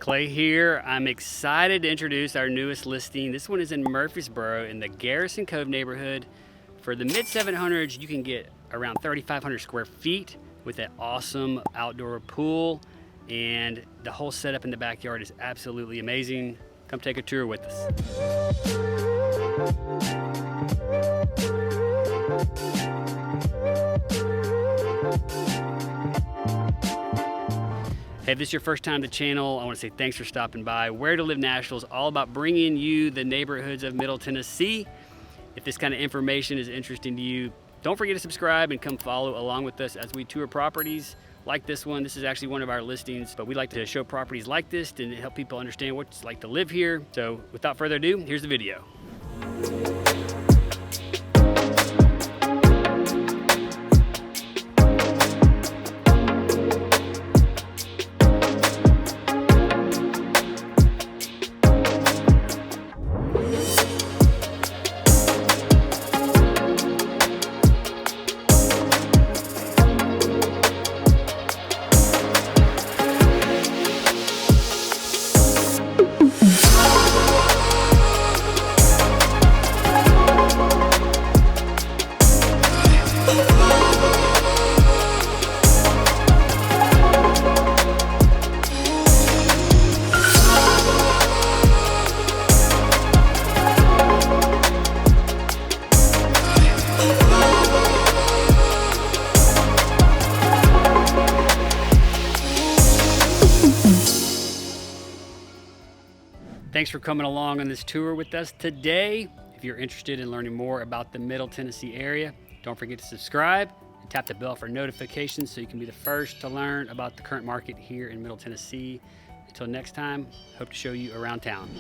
Clay here. I'm excited to introduce our newest listing. This one is in Murfreesboro in the Garrison Cove neighborhood. For the mid 700s, you can get around 3,500 square feet with an awesome outdoor pool, and the whole setup in the backyard is absolutely amazing. Come take a tour with us. Hey, if this is your first time to the channel, I want to say thanks for stopping by. Where to Live Nashville is all about bringing you the neighborhoods of Middle Tennessee. If this kind of information is interesting to you, don't forget to subscribe and come follow along with us as we tour properties like this one. This is actually one of our listings, but we like to show properties like this and help people understand what it's like to live here. So without further ado, here's the video. Thanks for coming along on this tour with us today. If you're interested in learning more about the Middle Tennessee area, don't forget to subscribe and tap the bell for notifications so you can be the first to learn about the current market here in Middle Tennessee. Until next time, hope to show you around town.